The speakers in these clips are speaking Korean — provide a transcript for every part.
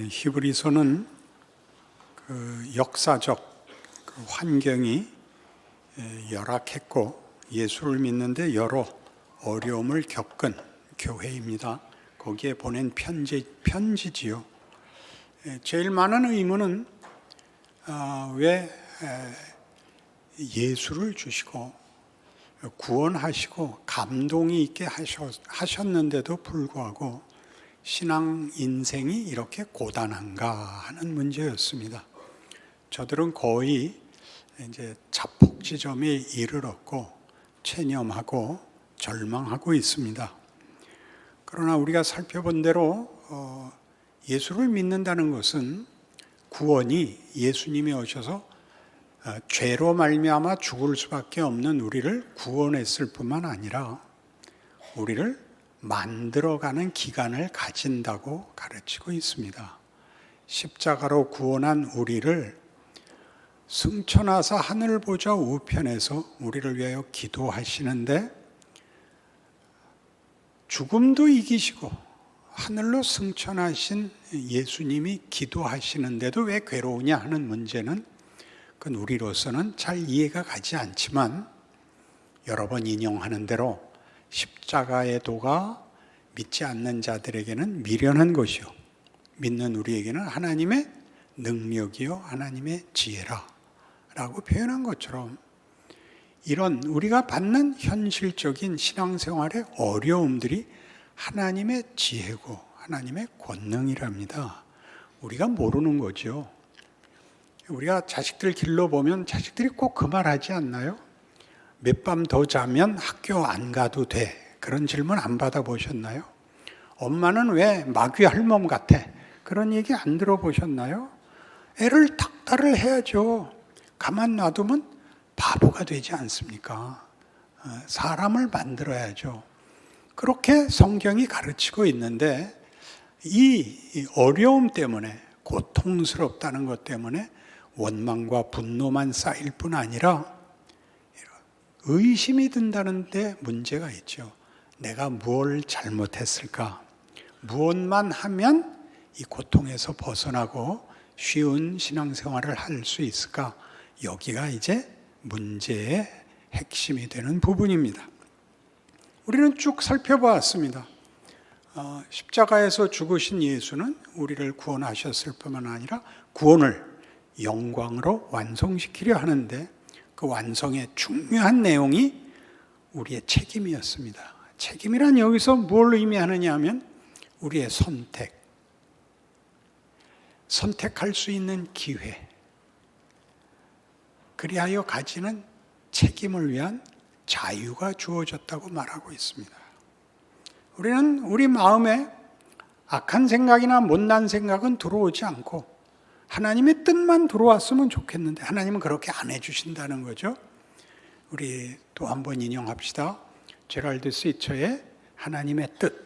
히브리서는 그 역사적 환경이 열악했고 예수를 믿는데 여러 어려움을 겪은 교회입니다. 거기에 보낸 편지지요. 제일 많은 의문은 왜 예수를 주시고 구원하시고 감동이 있게 하셨는데도 불구하고 신앙 인생이 이렇게 고단한가 하는 문제였습니다. 저들은 거의 이제 자폭 지점에 이르렀고 체념하고 절망하고 있습니다. 그러나 우리가 살펴본 대로 예수를 믿는다는 것은 구원이 예수님이 오셔서 죄로 말미암아 죽을 수밖에 없는 우리를 구원했을 뿐만 아니라 우리를 만들어가는 기간을 가진다고 가르치고 있습니다. 십자가로 구원한 우리를 승천하사 하늘 보좌 우편에서 우리를 위하여 기도하시는데 죽음도 이기시고 하늘로 승천하신 예수님이 기도하시는데도 왜 괴로우냐 하는 문제는 그건 우리로서는 잘 이해가 가지 않지만 여러 번 인용하는 대로 십자가의 도가 믿지 않는 자들에게는 미련한 것이요 믿는 우리에게는 하나님의 능력이요 하나님의 지혜라 라고 표현한 것처럼 이런 우리가 받는 현실적인 신앙생활의 어려움들이 하나님의 지혜고 하나님의 권능이랍니다. 우리가 모르는 거죠. 우리가 자식들 길러보면 자식들이 꼭 그 말 하지 않나요? 몇 밤 더 자면 학교 안 가도 돼. 그런 질문 안 받아보셨나요? 엄마는 왜 마귀 할멈 같아? 그런 얘기 안 들어보셨나요? 애를 닥달을 해야죠. 가만 놔두면 바보가 되지 않습니까? 사람을 만들어야죠. 그렇게 성경이 가르치고 있는데 이 어려움 때문에 고통스럽다는 것 때문에 원망과 분노만 쌓일 뿐 아니라 의심이 든다는 데 문제가 있죠. 내가 무엇을 잘못했을까? 무엇만 하면 이 고통에서 벗어나고 쉬운 신앙생활을 할 수 있을까? 여기가 이제 문제의 핵심이 되는 부분입니다. 우리는 쭉 살펴보았습니다. 십자가에서 죽으신 예수는 우리를 구원하셨을 뿐만 아니라 구원을 영광으로 완성시키려 하는데 그 완성의 중요한 내용이 우리의 책임이었습니다. 책임이란 여기서 뭘 의미하느냐 하면 우리의 선택할 수 있는 기회, 그리하여 가지는 책임을 위한 자유가 주어졌다고 말하고 있습니다. 우리는 우리 마음에 악한 생각이나 못난 생각은 들어오지 않고 하나님의 뜻만 들어왔으면 좋겠는데 하나님은 그렇게 안 해주신다는 거죠. 우리 또 한번 인용합시다. 제랄드 스위처의 하나님의 뜻.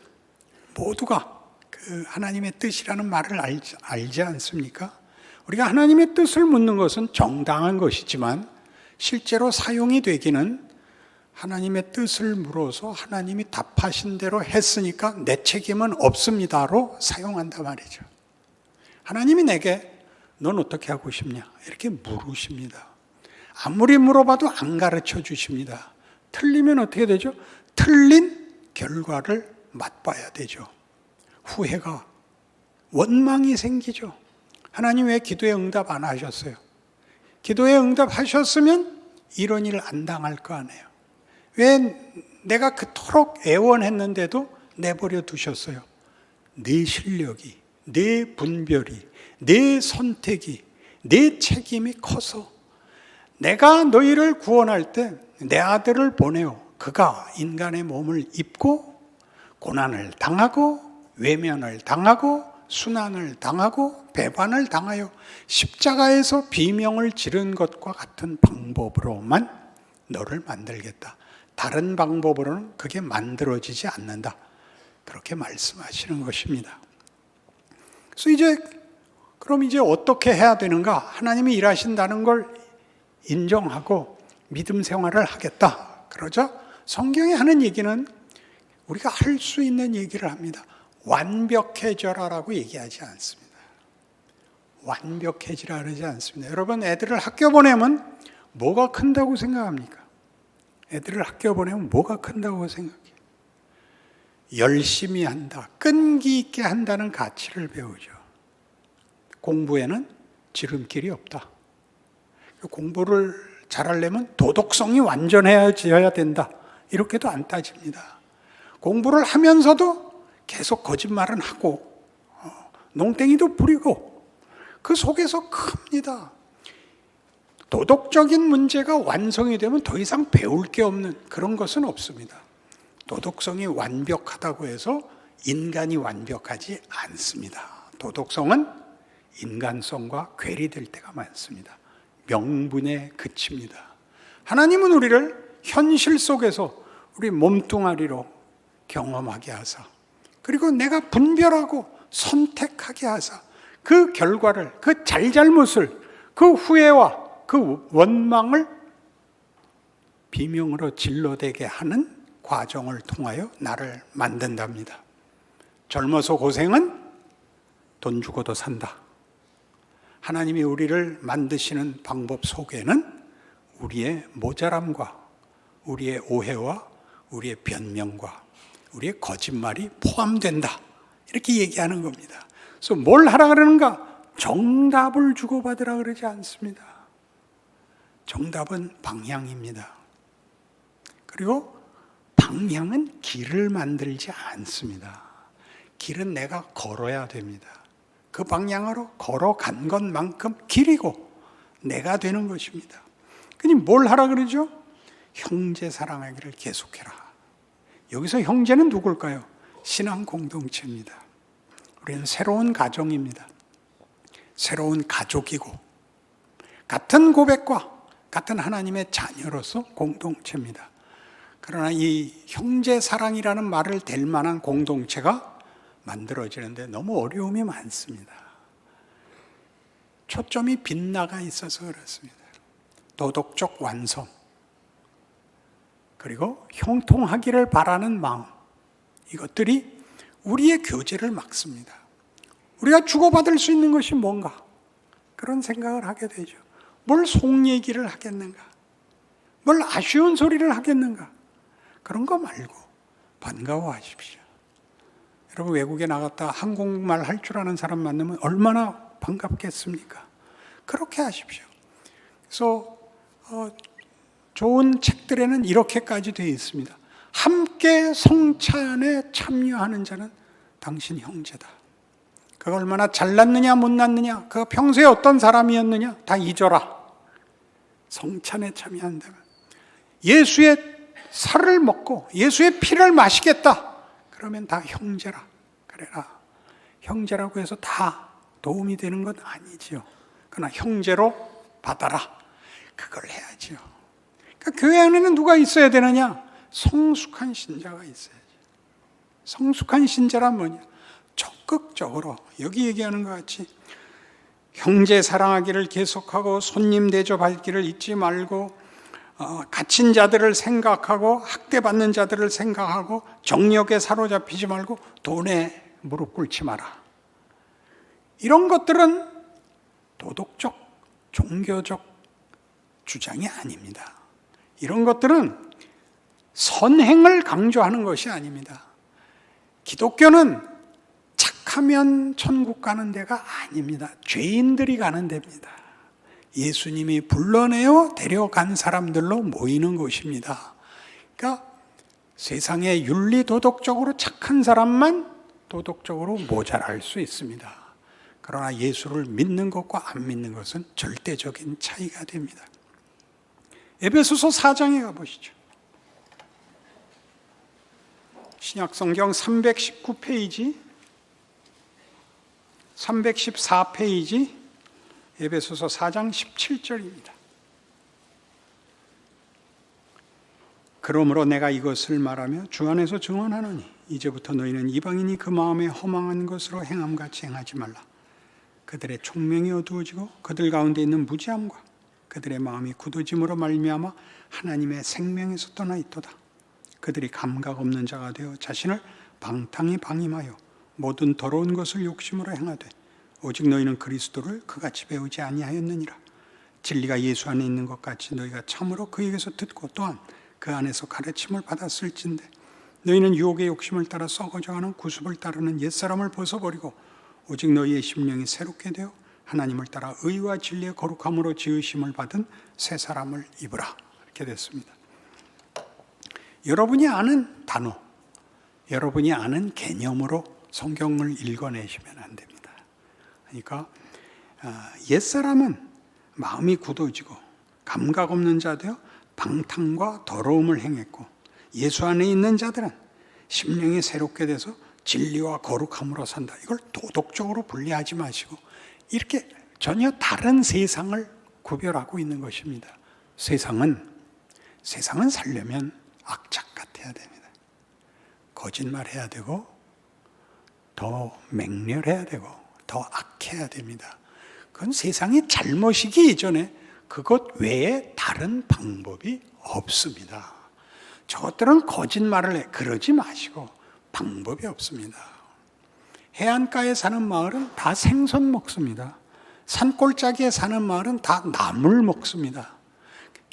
모두가 그 하나님의 뜻이라는 말을 알지 않습니까? 우리가 하나님의 뜻을 묻는 것은 정당한 것이지만 실제로 사용이 되기는 하나님의 뜻을 물어서 하나님이 답하신 대로 했으니까 내 책임은 없습니다로 사용한단 말이죠. 하나님이 내게 넌 어떻게 하고 싶냐? 이렇게 물으십니다. 아무리 물어봐도 안 가르쳐 주십니다. 틀리면 어떻게 되죠? 틀린 결과를 맛봐야 되죠. 후회가, 원망이 생기죠. 하나님 왜 기도에 응답 안 하셨어요? 기도에 응답하셨으면 이런 일 안 당할 거 아니에요. 왜 내가 그토록 애원했는데도 내버려 두셨어요? 네 실력이, 네 분별이, 내 선택이, 내 책임이 커서 내가 너희를 구원할 때 내 아들을 보내어 그가 인간의 몸을 입고 고난을 당하고 외면을 당하고 순환을 당하고 배반을 당하여 십자가에서 비명을 지른 것과 같은 방법으로만 너를 만들겠다. 다른 방법으로는 그게 만들어지지 않는다. 그렇게 말씀하시는 것입니다. 그래서 그럼 이제 어떻게 해야 되는가? 하나님이 일하신다는 걸 인정하고 믿음 생활을 하겠다. 그러자 성경이 하는 얘기는 우리가 할 수 있는 얘기를 합니다. 완벽해져라라고 얘기하지 않습니다. 완벽해지라 그러지 않습니다. 여러분, 애들을 학교 보내면 뭐가 큰다고 생각합니까? 애들을 학교 보내면 뭐가 큰다고 생각해요? 열심히 한다, 끈기 있게 한다는 가치를 배우죠. 공부에는 지름길이 없다. 공부를 잘하려면 도덕성이 완전해야 된다. 이렇게도 안 따집니다. 공부를 하면서도 계속 거짓말은 하고 농땡이도 부리고 그 속에서 큽니다. 도덕적인 문제가 완성이 되면 더 이상 배울 게 없는 그런 것은 없습니다. 도덕성이 완벽하다고 해서 인간이 완벽하지 않습니다. 도덕성은 인간성과 괴리될 때가 많습니다. 명분에 그칩니다. 하나님은 우리를 현실 속에서 우리 몸뚱아리로 경험하게 하사, 그리고 내가 분별하고 선택하게 하사, 그 결과를, 그 잘잘못을, 그 후회와 그 원망을 비명으로 질러대게 하는 과정을 통하여 나를 만든답니다. 젊어서 고생은 돈 주고도 산다. 하나님이 우리를 만드시는 방법 속에는 우리의 모자람과 우리의 오해와 우리의 변명과 우리의 거짓말이 포함된다. 이렇게 얘기하는 겁니다. 그래서 뭘 하라 그러는가? 정답을 주고받으라 그러지 않습니다. 정답은 방향입니다. 그리고 방향은 길을 만들지 않습니다. 길은 내가 걸어야 됩니다. 그 방향으로 걸어간 것만큼 길이고 내가 되는 것입니다. 그니 뭘 하라 그러죠? 형제 사랑하기를 계속해라. 여기서 형제는 누굴까요? 신앙 공동체입니다. 우리는 새로운 가정입니다. 새로운 가족이고 같은 고백과 같은 하나님의 자녀로서 공동체입니다. 그러나 이 형제 사랑이라는 말을 댈 만한 공동체가 만들어지는데 너무 어려움이 많습니다. 초점이 빗나가 있어서 그렇습니다. 도덕적 완성, 그리고 형통하기를 바라는 마음, 이것들이 우리의 교제를 막습니다. 우리가 주고받을 수 있는 것이 뭔가? 그런 생각을 하게 되죠. 뭘 속 얘기를 하겠는가? 뭘 아쉬운 소리를 하겠는가? 그런 거 말고 반가워하십시오. 여러분, 외국에 나갔다 한국말 할 줄 아는 사람 만나면 얼마나 반갑겠습니까? 그렇게 하십시오. 그래서 좋은 책들에는 이렇게까지 되어 있습니다. 함께 성찬에 참여하는 자는 당신 형제다. 그가 얼마나 잘났느냐 못났느냐, 그가 평소에 어떤 사람이었느냐 다 잊어라. 성찬에 참여한다면 예수의 살을 먹고 예수의 피를 마시겠다. 그러면 다 형제라 그래라. 형제라고 해서 다 도움이 되는 건 아니지요. 그러나 형제로 받아라. 그걸 해야지요. 그러니까 교회 안에는 누가 있어야 되느냐? 성숙한 신자가 있어야지. 성숙한 신자란 뭐냐? 적극적으로 여기 얘기하는 것 같이 형제 사랑하기를 계속하고 손님 대접하기를 잊지 말고 갇힌 자들을 생각하고 학대받는 자들을 생각하고 정력에 사로잡히지 말고 돈에 무릎 꿇지 마라. 이런 것들은 도덕적, 종교적 주장이 아닙니다. 이런 것들은 선행을 강조하는 것이 아닙니다. 기독교는 착하면 천국 가는 데가 아닙니다. 죄인들이 가는 데입니다. 예수님이 불러내어 데려간 사람들로 모이는 곳입니다. 그러니까 세상에 윤리 도덕적으로 착한 사람만 도덕적으로 모자랄 수 있습니다. 그러나 예수를 믿는 것과 안 믿는 것은 절대적인 차이가 됩니다. 에베소서 4장에 가보시죠. 신약성경 319페이지, 314페이지, 에베소서 4장 17절입니다. 그러므로 내가 이것을 말하며 주 안에서 증언하노니 이제부터 너희는 이방인이 그 마음에 허망한 것으로 행함같이 행하지 말라. 그들의 총명이 어두워지고 그들 가운데 있는 무지함과 그들의 마음이 굳어짐으로 말미암아 하나님의 생명에서 떠나 있도다. 그들이 감각 없는 자가 되어 자신을 방탕히 방임하여 모든 더러운 것을 욕심으로 행하되 오직 너희는 그리스도를 그같이 배우지 아니하였느니라. 진리가 예수 안에 있는 것 같이 너희가 참으로 그에게서 듣고 또한 그 안에서 가르침을 받았을진데 너희는 유혹의 욕심을 따라 썩어져가는 구습을 따르는 옛사람을 벗어버리고 오직 너희의 심령이 새롭게 되어 하나님을 따라 의와 진리의 거룩함으로 지으심을 받은 새 사람을 입으라. 이렇게 됐습니다. 여러분이 아는 단어, 여러분이 아는 개념으로 성경을 읽어내시면 안 됩니다. 그러니까 옛사람은 마음이 굳어지고 감각 없는 자 되어 방탕과 더러움을 행했고 예수 안에 있는 자들은 심령이 새롭게 돼서 진리와 거룩함으로 산다. 이걸 도덕적으로 분리하지 마시고 이렇게 전혀 다른 세상을 구별하고 있는 것입니다. 세상은 살려면 악착 같아야 됩니다. 거짓말해야 되고 더 맹렬해야 되고 더 악해야 됩니다. 그건 세상이 잘못이기 이전에 그것 외에 다른 방법이 없습니다. 저것들은 거짓말을 해. 그러지 마시고 방법이 없습니다. 해안가에 사는 마을은 다 생선 먹습니다. 산골짜기에 사는 마을은 다 나물 먹습니다.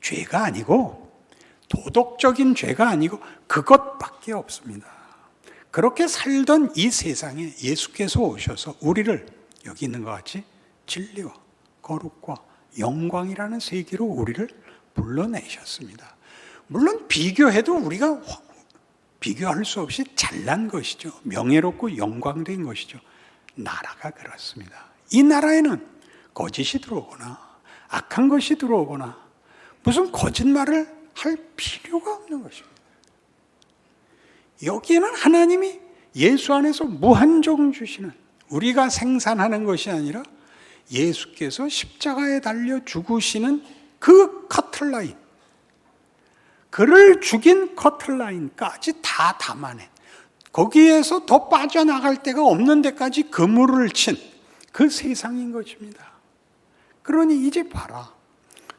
죄가 아니고 도덕적인 죄가 아니고 그것밖에 없습니다. 그렇게 살던 이 세상에 예수께서 오셔서 우리를 여기 있는 것 같이 진리와 거룩과 영광이라는 세계로 우리를 불러내셨습니다. 물론 비교해도 우리가 비교할 수 없이 잘난 것이죠. 명예롭고 영광된 것이죠. 나라가 그렇습니다. 이 나라에는 거짓이 들어오거나 악한 것이 들어오거나 무슨 거짓말을 할 필요가 없는 것입니다. 여기에는 하나님이 예수 안에서 무한정 주시는, 우리가 생산하는 것이 아니라 예수께서 십자가에 달려 죽으시는 그 커틀라인, 그를 죽인 커틀라인까지 다 담아낸, 거기에서 더 빠져나갈 데가 없는 데까지 그물을 친 그 세상인 것입니다. 그러니 이제 봐라.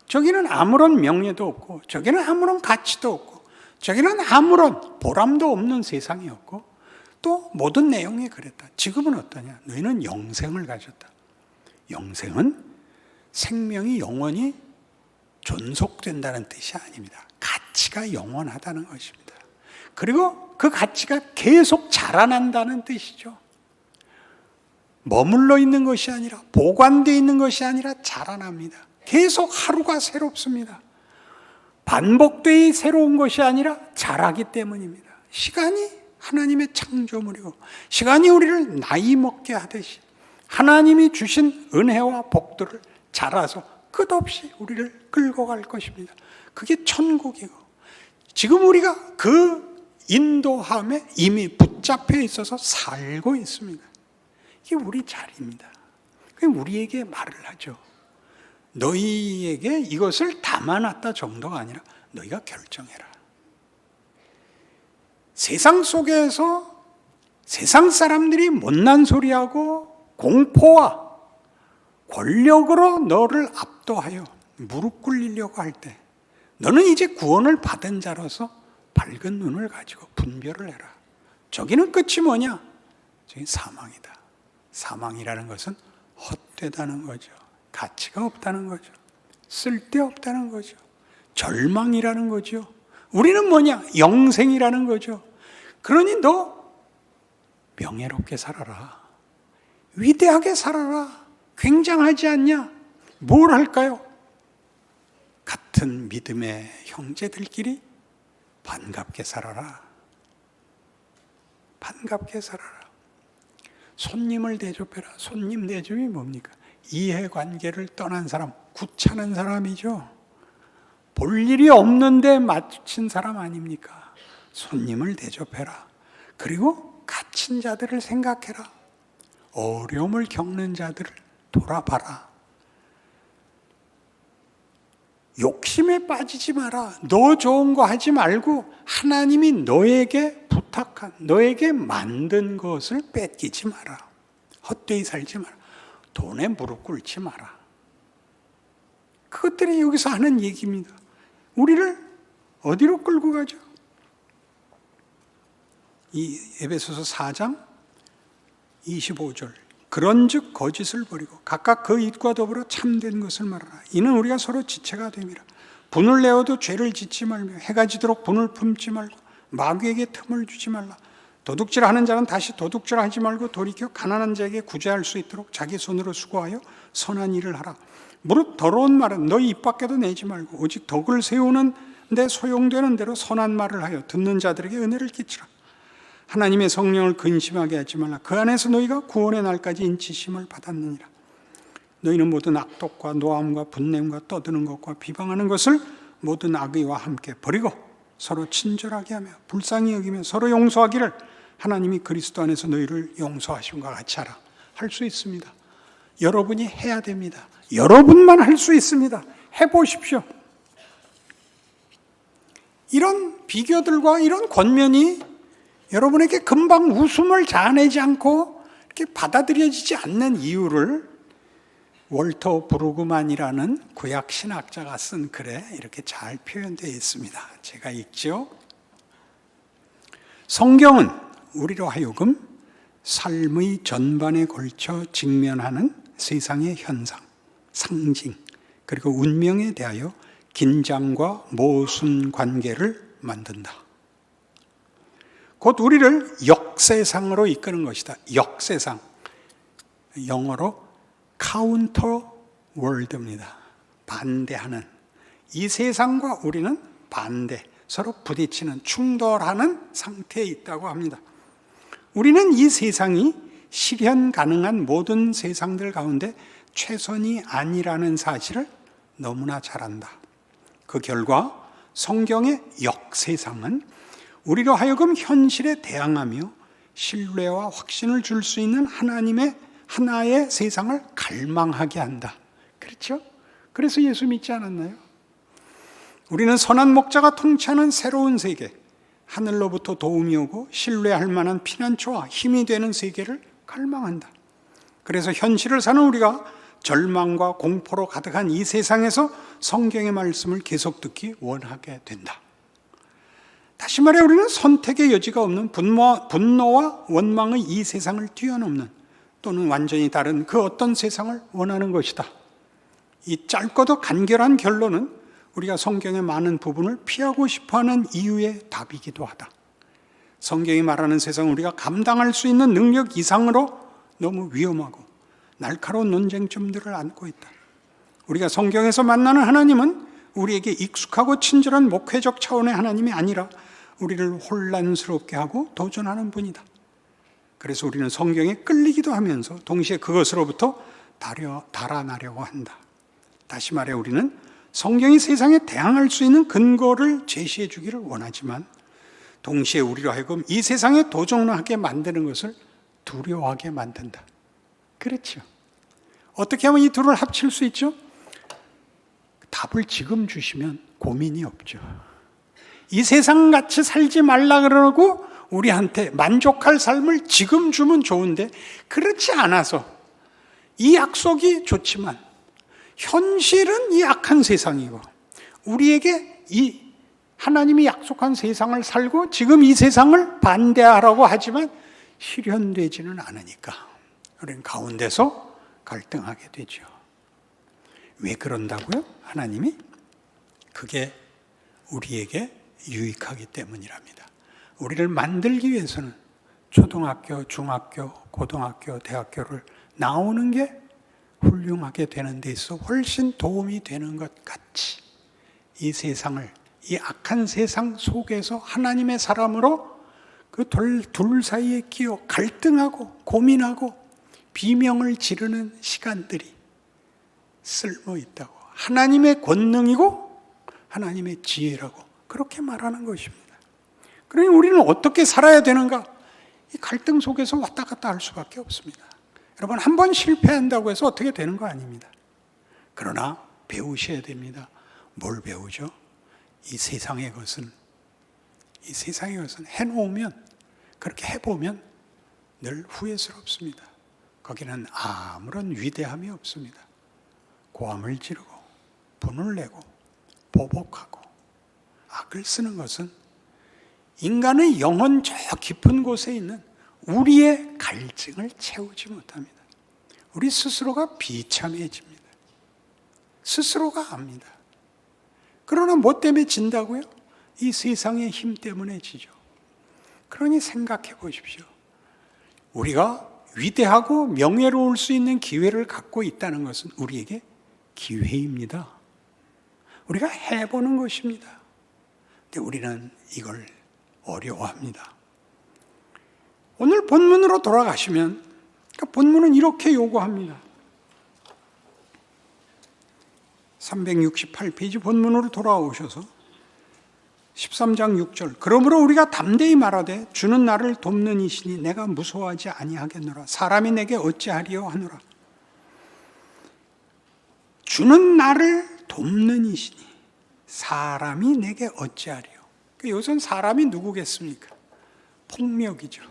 저기는 아무런 명예도 없고 저기는 아무런 가치도 없고 저기는 아무런 보람도 없는 세상이었고 또 모든 내용이 그랬다. 지금은 어떠냐? 너희는 영생을 가졌다. 영생은 생명이 영원히 존속된다는 뜻이 아닙니다. 가치가 영원하다는 것입니다. 그리고 그 가치가 계속 자라난다는 뜻이죠. 머물러 있는 것이 아니라, 보관되어 있는 것이 아니라 자라납니다. 계속 하루가 새롭습니다. 반복되이 새로운 것이 아니라 자라기 때문입니다. 시간이 하나님의 창조물이고 시간이 우리를 나이 먹게 하듯이 하나님이 주신 은혜와 복들을 자라서 끝없이 우리를 끌고 갈 것입니다. 그게 천국이고 지금 우리가 그 인도함에 이미 붙잡혀 있어서 살고 있습니다. 이게 우리 자리입니다. 그냥 우리에게 말을 하죠. 너희에게 이것을 담아놨다 정도가 아니라 너희가 결정해라. 세상 속에서 세상 사람들이 못난 소리하고 공포와 권력으로 너를 압도하여 무릎 꿇리려고 할 때 너는 이제 구원을 받은 자로서 밝은 눈을 가지고 분별을 해라. 저기는 끝이 뭐냐? 저기 사망이다. 사망이라는 것은 헛되다는 거죠. 가치가 없다는 거죠. 쓸데없다는 거죠. 절망이라는 거죠. 우리는 뭐냐? 영생이라는 거죠. 그러니 너 명예롭게 살아라. 위대하게 살아라. 굉장하지 않냐? 뭘 할까요? 같은 믿음의 형제들끼리 반갑게 살아라. 반갑게 살아라. 손님을 대접해라. 손님 대접이 뭡니까? 이해관계를 떠난 사람, 구차는 사람이죠. 볼 일이 없는데 마주친 사람 아닙니까? 손님을 대접해라. 그리고 갇힌 자들을 생각해라. 어려움을 겪는 자들을 돌아봐라. 욕심에 빠지지 마라. 너 좋은 거 하지 말고 하나님이 너에게 부탁한, 너에게 만든 것을 뺏기지 마라. 헛되이 살지 마라. 돈에 무릎 꿇지 마라. 그것들이 여기서 하는 얘기입니다. 우리를 어디로 끌고 가죠? 이 에베소서 4장 25절 그런즉 거짓을 버리고 각각 그 입과 더불어 참된 것을 말하라. 이는 우리가 서로 지체가 됨이라. 분을 내어도 죄를 짓지 말며 해가 지도록 분을 품지 말고 마귀에게 틈을 주지 말라. 도둑질하는 자는 다시 도둑질하지 말고 돌이켜 가난한 자에게 구제할 수 있도록 자기 손으로 수고하여 선한 일을 하라. 무릇 더러운 말은 너희 입 밖에도 내지 말고 오직 덕을 세우는 데 소용되는 대로 선한 말을 하여 듣는 자들에게 은혜를 끼치라. 하나님의 성령을 근심하게 하지 말라. 그 안에서 너희가 구원의 날까지 인치심을 받았느니라. 너희는 모든 악독과 노함과 분냄과 떠드는 것과 비방하는 것을 모든 악의와 함께 버리고 서로 친절하게 하며 불쌍히 여기며 서로 용서하기를 하나님이 그리스도 안에서 너희를 용서하심과 같이 하라. 할 수 있습니다. 여러분이 해야 됩니다. 여러분만 할 수 있습니다. 해보십시오. 이런 비교들과 이런 권면이 여러분에게 금방 웃음을 자아내지 않고 이렇게 받아들여지지 않는 이유를 월터 브루그만이라는 구약 신학자가 쓴 글에 이렇게 잘 표현되어 있습니다. 제가 읽죠. 성경은 우리로 하여금 삶의 전반에 걸쳐 직면하는 세상의 현상, 상징, 그리고 운명에 대하여 긴장과 모순 관계를 만든다. 곧 우리를 역세상으로 이끄는 것이다. 역세상. 영어로 카운터 월드입니다. 반대하는. 이 세상과 우리는 반대, 서로 부딪히는, 충돌하는 상태에 있다고 합니다. 우리는 이 세상이 실현 가능한 모든 세상들 가운데 최선이 아니라는 사실을 너무나 잘 안다. 그 결과 성경의 역세상은 우리로 하여금 현실에 대항하며 신뢰와 확신을 줄 수 있는 하나님의 하나의 세상을 갈망하게 한다. 그렇죠? 그래서 예수 믿지 않았나요? 우리는 선한 목자가 통치하는 새로운 세계, 하늘로부터 도움이 오고 신뢰할 만한 피난처와 힘이 되는 세계를 갈망한다. 그래서 현실을 사는 우리가 절망과 공포로 가득한 이 세상에서 성경의 말씀을 계속 듣기 원하게 된다. 다시 말해 우리는 선택의 여지가 없는 분노와 원망의 이 세상을 뛰어넘는 또는 완전히 다른 그 어떤 세상을 원하는 것이다. 이 짧고도 간결한 결론은 우리가 성경의 많은 부분을 피하고 싶어하는 이유의 답이기도 하다. 성경이 말하는 세상은 우리가 감당할 수 있는 능력 이상으로 너무 위험하고 날카로운 논쟁점들을 안고 있다. 우리가 성경에서 만나는 하나님은 우리에게 익숙하고 친절한 목회적 차원의 하나님이 아니라 우리를 혼란스럽게 하고 도전하는 분이다. 그래서 우리는 성경에 끌리기도 하면서 동시에 그것으로부터 달아나려고 한다. 다시 말해 우리는 성경이 세상에 대항할 수 있는 근거를 제시해 주기를 원하지만 동시에 우리로 하여금 이 세상에 도전하게 만드는 것을 두려워하게 만든다. 그렇죠. 어떻게 하면 이 둘을 합칠 수 있죠? 답을 지금 주시면 고민이 없죠. 이 세상같이 살지 말라 그러고 우리한테 만족할 삶을 지금 주면 좋은데 그렇지 않아서 이 약속이 좋지만 현실은 이 악한 세상이고 우리에게 이 하나님이 약속한 세상을 살고 지금 이 세상을 반대하라고 하지만 실현되지는 않으니까 우리는 가운데서 갈등하게 되죠. 왜 그런다고요? 하나님이? 그게 우리에게 유익하기 때문이랍니다. 우리를 만들기 위해서는 초등학교, 중학교, 고등학교, 대학교를 나오는 게 훌륭하게 되는 데 있어 훨씬 도움이 되는 것 같이 이 세상을, 이 악한 세상 속에서 하나님의 사람으로 그 둘 사이에 끼어 갈등하고 고민하고 비명을 지르는 시간들이 쓸모 있다고. 하나님의 권능이고 하나님의 지혜라고 그렇게 말하는 것입니다. 그러니 우리는 어떻게 살아야 되는가? 이 갈등 속에서 왔다 갔다 할 수밖에 없습니다. 여러분, 한 번 실패한다고 해서 어떻게 되는 거 아닙니다. 그러나 배우셔야 됩니다. 뭘 배우죠? 이 세상의 것은 해놓으면, 그렇게 해보면 늘 후회스럽습니다. 거기는 아무런 위대함이 없습니다. 고함을 지르고 분을 내고 보복하고 악을 쓰는 것은 인간의 영혼 저 깊은 곳에 있는 우리의 갈증을 채우지 못합니다. 우리 스스로가 비참해집니다. 스스로가 압니다. 그러나 뭐 때문에 진다고요? 이 세상의 힘 때문에 지죠. 그러니 생각해 보십시오. 우리가 위대하고 명예로울 수 있는 기회를 갖고 있다는 것은 우리에게 기회입니다. 우리가 해보는 것입니다. 근데 우리는 이걸 어려워합니다. 오늘 본문으로 돌아가시면 본문은 이렇게 요구합니다. 368페이지 본문으로 돌아오셔서 13장 6절 그러므로 우리가 담대히 말하되 주는 나를 돕는 이시니 내가 무서워하지 아니하겠노라. 사람이 내게 어찌하리요 하노라. 주는 나를 돕는 이시니 사람이 내게 어찌하리요. 여기서는 사람이 누구겠습니까? 폭력이죠.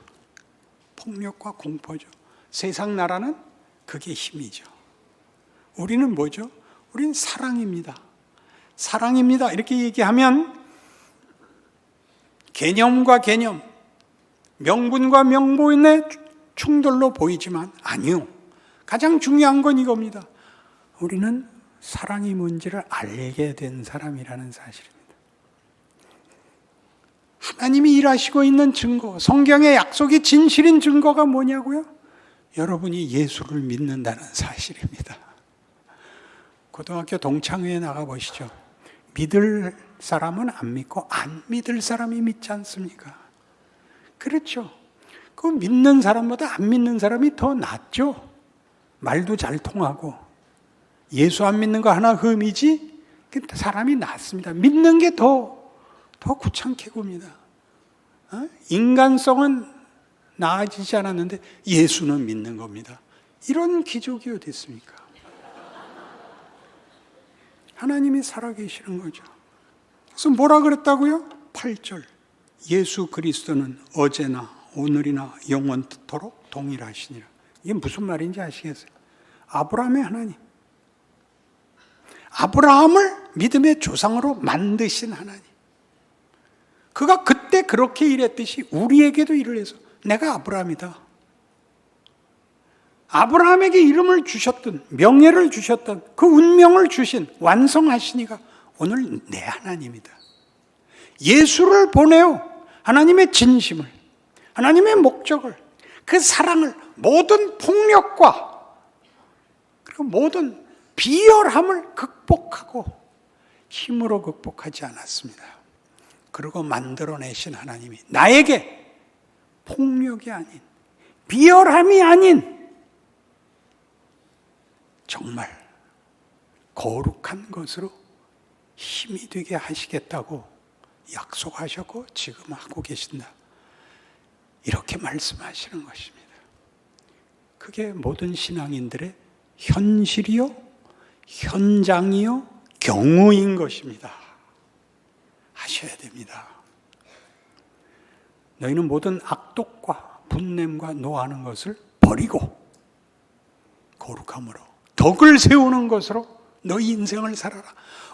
폭력과 공포죠. 세상 나라는 그게 힘이죠. 우리는 뭐죠? 우리는 사랑입니다. 사랑입니다. 이렇게 얘기하면 개념과 개념, 명분과 명분의 충돌로 보이지만 아니요. 가장 중요한 건 이겁니다. 우리는 사랑이 뭔지를 알게 된 사람이라는 사실입니다. 하나님이 일하시고 있는 증거, 성경의 약속이 진실인 증거가 뭐냐고요? 여러분이 예수를 믿는다는 사실입니다. 고등학교 동창회에 나가보시죠. 믿을 사람은 안 믿고 안 믿을 사람이 믿지 않습니까? 그렇죠. 그 믿는 사람보다 안 믿는 사람이 더 낫죠. 말도 잘 통하고 예수 안 믿는 거 하나 흠이지 사람이 낫습니다. 믿는 게 더 귀찮게 굽니다. 인간성은 나아지지 않았는데 예수는 믿는 겁니다. 이런 기적이 어디 있습니까? 하나님이 살아계시는 거죠. 그래서 뭐라 그랬다고요? 8절 예수 그리스도는 어제나 오늘이나 영원토록 동일하시니라. 이게 무슨 말인지 아시겠어요? 아브라함의 하나님, 아브라함을 믿음의 조상으로 만드신 하나님, 그가 그때 그렇게 일했듯이 우리에게도 일을 해서 내가 아브라함이다. 아브라함에게 이름을 주셨던, 명예를 주셨던, 그 운명을 주신, 완성하시니가 오늘 내 하나님이다. 예수를 보내어 하나님의 진심을, 하나님의 목적을, 그 사랑을 모든 폭력과 그리고 모든 비열함을 극복하고 힘으로 극복하지 않았습니다. 그리고 만들어내신 하나님이 나에게 폭력이 아닌, 비열함이 아닌 정말 거룩한 것으로 힘이 되게 하시겠다고 약속하셨고 지금 하고 계신다. 이렇게 말씀하시는 것입니다. 그게 모든 신앙인들의 현실이요, 현장이요, 경우인 것입니다. 하셔야 됩니다. 너희는 모든 악독과 분냄과 노하는 것을 버리고 거룩함으로 덕을 세우는 것으로 너희 인생을 살아라.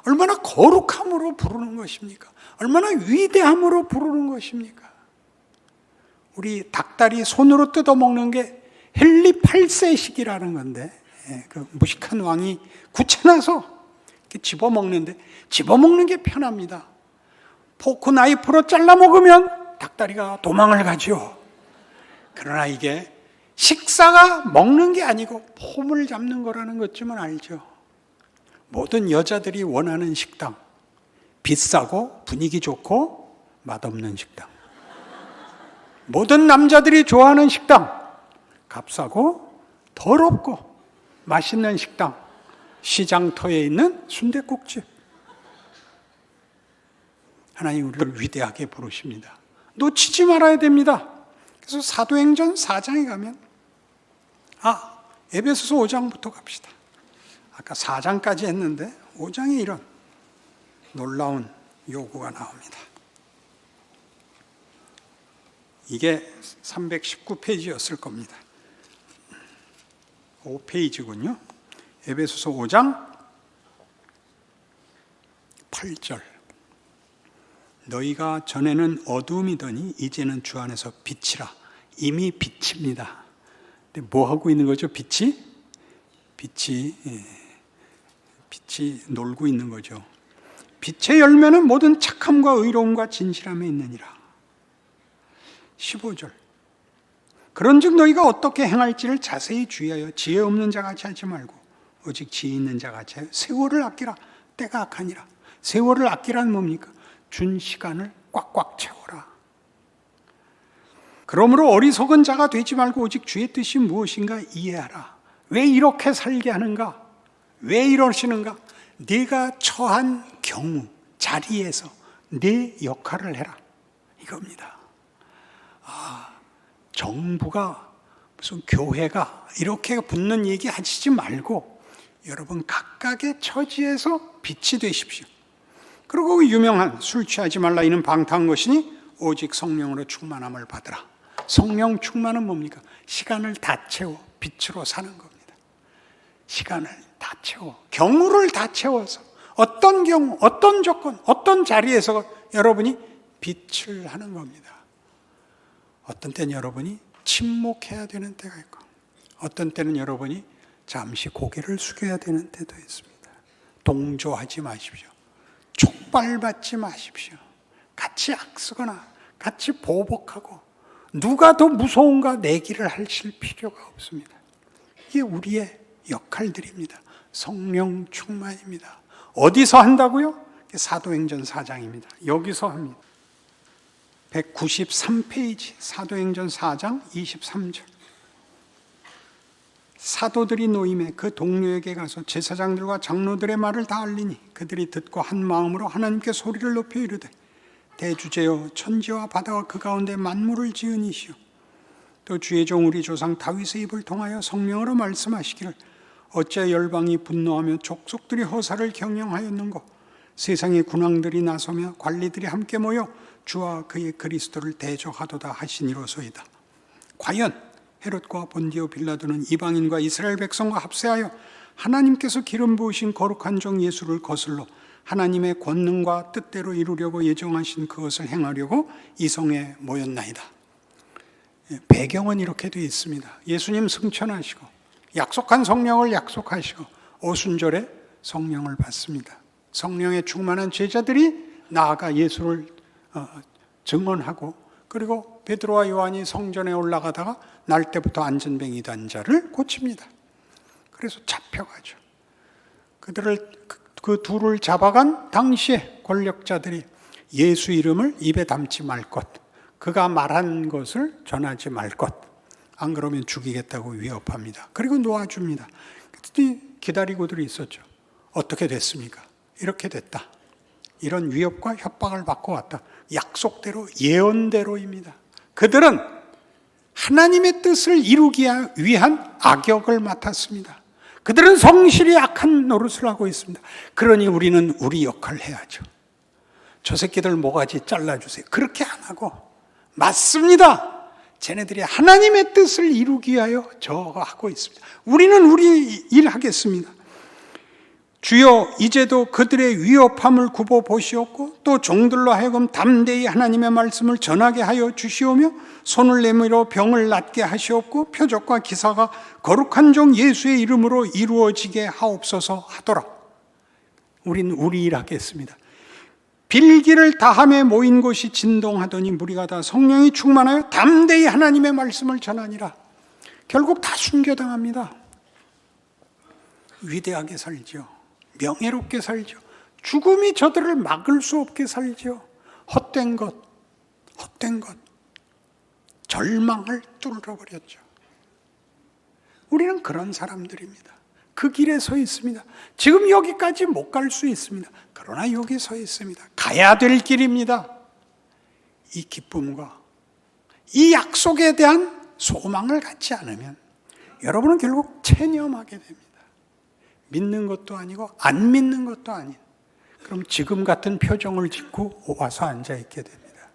얼마나 거룩함으로 부르는 것입니까? 얼마나 위대함으로 부르는 것입니까? 우리 닭다리 손으로 뜯어먹는 게 헨리 8세식이라는 건데, 그 무식한 왕이 귀찮아서 집어먹는데, 집어먹는 게 편합니다. 포크 나이프로 잘라 먹으면 닭다리가 도망을 가죠. 그러나 이게 식사가 먹는 게 아니고 폼을 잡는 거라는 것쯤은 알죠. 모든 여자들이 원하는 식당, 비싸고 분위기 좋고 맛없는 식당. 모든 남자들이 좋아하는 식당, 값싸고 더럽고 맛있는 식당, 시장터에 있는 순댓국집. 하나님 우리를 위대하게 부르십니다. 놓치지 말아야 됩니다. 그래서 사도행전 4장에 가면 에베소서 5장부터 갑시다. 아까 4장까지 했는데 5장에 이런 놀라운 요구가 나옵니다. 이게 319페이지였을 겁니다. 5페이지군요. 에베소서 5장 8절. 너희가 전에는 어두움이더니 이제는 주 안에서 빛이라. 이미 빛입니다. 근데 뭐 하고 있는 거죠? 빛이? 빛이 놀고 있는 거죠. 빛의 열매는 모든 착함과 의로움과 진실함에 있느니라. 15절. 그런즉 너희가 어떻게 행할지를 자세히 주의하여 지혜 없는 자같이 하지 말고 오직 지혜 있는 자같이 하여 세월을 아끼라. 때가 악하니라. 세월을 아끼라는 뭡니까? 준 시간을 꽉꽉 채워라. 그러므로 어리석은 자가 되지 말고 오직 주의 뜻이 무엇인가 이해하라. 왜 이렇게 살게 하는가? 왜 이러시는가? 네가 처한 경우, 자리에서 네 역할을 해라. 이겁니다. 정부가 무슨 교회가 이렇게 붙는 얘기 하시지 말고 여러분 각각의 처지에서 빛이 되십시오. 그리고 유명한 술 취하지 말라 이는 방탕한 것이니 오직 성령으로 충만함을 받으라. 성령 충만은 뭡니까? 시간을 다 채워 빛으로 사는 겁니다. 시간을 다 채워, 경우를 다 채워서 어떤 경우, 어떤 조건, 어떤 자리에서 여러분이 빛을 하는 겁니다. 어떤 때는 여러분이 침묵해야 되는 때가 있고 어떤 때는 여러분이 잠시 고개를 숙여야 되는 때도 있습니다. 동조하지 마십시오. 촉발받지 마십시오. 같이 악쓰거나 같이 보복하고 누가 더 무서운가 내기를 하실 필요가 없습니다. 이게 우리의 역할들입니다. 성령 충만입니다. 어디서 한다고요? 사도행전 4장입니다. 여기서 합니다. 193페이지 사도행전 4장 23절. 사도들이 노임에 그 동료에게 가서 제사장들과 장로들의 말을 다 알리니 그들이 듣고 한 마음으로 하나님께 소리를 높여 이르되 대주제여 천지와 바다와 그 가운데 만물을 지은 이시오 또 주의 종 우리 조상 다윗의 입을 통하여 성령으로 말씀하시기를 어찌 열방이 분노하며 족속들이 허사를 경영하였는고 세상의 군왕들이 나서며 관리들이 함께 모여 주와 그의 그리스도를 대적하도다 하시니로소이다. 과연 헤롯과 본디오 빌라도는 이방인과 이스라엘 백성과 합세하여 하나님께서 기름 부으신 거룩한 종 예수를 거슬러 하나님의 권능과 뜻대로 이루려고 예정하신 그것을 행하려고 이 성에 모였나이다. 배경은 이렇게 되어 있습니다. 예수님 승천하시고 약속한 성령을 약속하시고 오순절에 성령을 받습니다. 성령에 충만한 제자들이 나아가 예수를 증언하고 그리고 베드로와 요한이 성전에 올라가다가 날 때부터 안전뱅이 단 자를 고칩니다. 그래서 잡혀가죠. 그 둘을 잡아간 당시에 권력자들이 예수 이름을 입에 담지 말 것, 그가 말한 것을 전하지 말 것, 안 그러면 죽이겠다고 위협합니다. 그리고 놓아줍니다. 기다리고들이 있었죠. 어떻게 됐습니까? 이렇게 됐다. 이런 위협과 협박을 받고 왔다. 약속대로, 예언대로입니다. 그들은 하나님의 뜻을 이루기 위한 악역을 맡았습니다. 그들은 성실히 악한 노릇을 하고 있습니다. 그러니 우리는 우리 역할을 해야죠. 저 새끼들 모가지 잘라주세요. 그렇게 안 하고 맞습니다. 쟤네들이 하나님의 뜻을 이루기 위하여 저거 하고 있습니다. 우리는 우리 일 하겠습니다. 주여 이제도 그들의 위협함을 굽어 보시옵고 또 종들로 하여금 담대히 하나님의 말씀을 전하게 하여 주시오며 손을 내밀어 병을 낫게 하시옵고 표적과 기사가 거룩한 종 예수의 이름으로 이루어지게 하옵소서 하더라. 우린 우리 일 하겠습니다. 빌기를 다함에 모인 곳이 진동하더니 무리가 다 성령이 충만하여 담대히 하나님의 말씀을 전하니라. 결국 다 순교당합니다. 위대하게 살죠. 명예롭게 살죠. 죽음이 저들을 막을 수 없게 살죠. 헛된 것, 절망을 뚫어버렸죠. 우리는 그런 사람들입니다. 그 길에 서 있습니다. 지금 여기까지 못 갈 수 있습니다. 그러나 여기 서 있습니다. 가야 될 길입니다. 이 기쁨과 이 약속에 대한 소망을 갖지 않으면 여러분은 결국 체념하게 됩니다. 믿는 것도 아니고 안 믿는 것도 아닌, 그럼 지금 같은 표정을 짓고 와서 앉아있게 됩니다.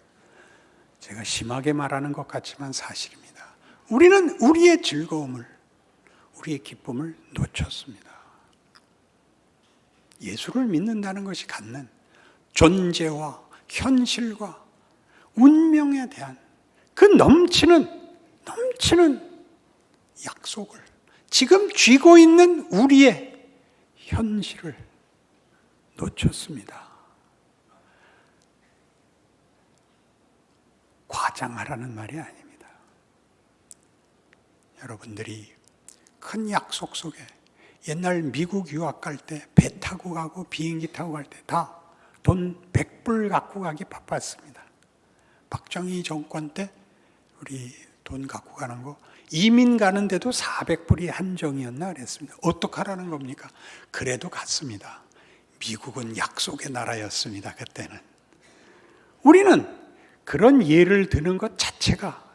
제가 심하게 말하는 것 같지만 사실입니다. 우리는 우리의 즐거움을, 우리의 기쁨을 놓쳤습니다. 예수를 믿는다는 것이 갖는 존재와 현실과 운명에 대한 그 넘치는 약속을 지금 쥐고 있는 우리의 현실을 놓쳤습니다. 과장하라는 말이 아닙니다. 여러분들이 큰 약속 속에 옛날 미국 유학 갈 때 배 타고 가고 비행기 타고 갈 때 다 돈 100불 갖고 가기 바빴습니다. 박정희 정권 때 우리 돈 갖고 가는 거 이민 가는데도 400불이 한정이었나 그랬습니다. 어떡하라는 겁니까? 그래도 갔습니다. 미국은 약속의 나라였습니다. 그때는. 우리는 그런 예를 드는 것 자체가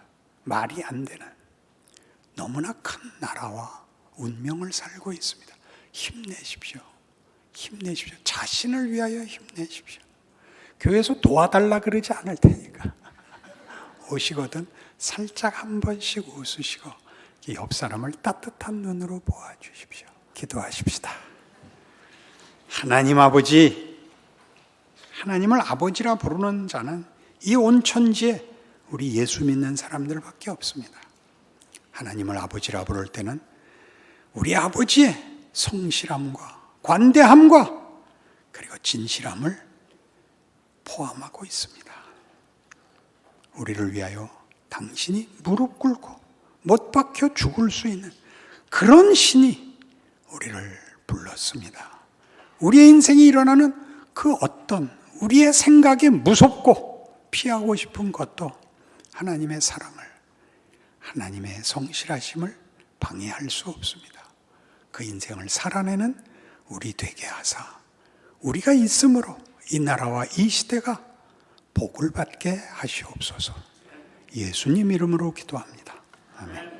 말이 안 되는 너무나 큰 나라와 운명을 살고 있습니다. 힘내십시오. 힘내십시오. 자신을 위하여 힘내십시오. 교회에서 도와달라 그러지 않을 테니까. 오시거든 살짝 한 번씩 웃으시고 옆 사람을 따뜻한 눈으로 보아주십시오. 기도하십시다. 하나님 아버지, 하나님을 아버지라 부르는 자는 이 온 천지에 우리 예수 믿는 사람들밖에 없습니다. 하나님을 아버지라 부를 때는 우리 아버지의 성실함과 관대함과 그리고 진실함을 포함하고 있습니다. 우리를 위하여 당신이 무릎 꿇고 못 박혀 죽을 수 있는 그런 신이 우리를 불렀습니다. 우리의 인생에 일어나는 그 어떤 우리의 생각에 무섭고 피하고 싶은 것도 하나님의 사랑을, 하나님의 성실하심을 방해할 수 없습니다. 그 인생을 살아내는 우리 되게 하사 우리가 있으므로 이 나라와 이 시대가 복을 받게 하시옵소서. 예수님 이름으로 기도합니다. 아멘.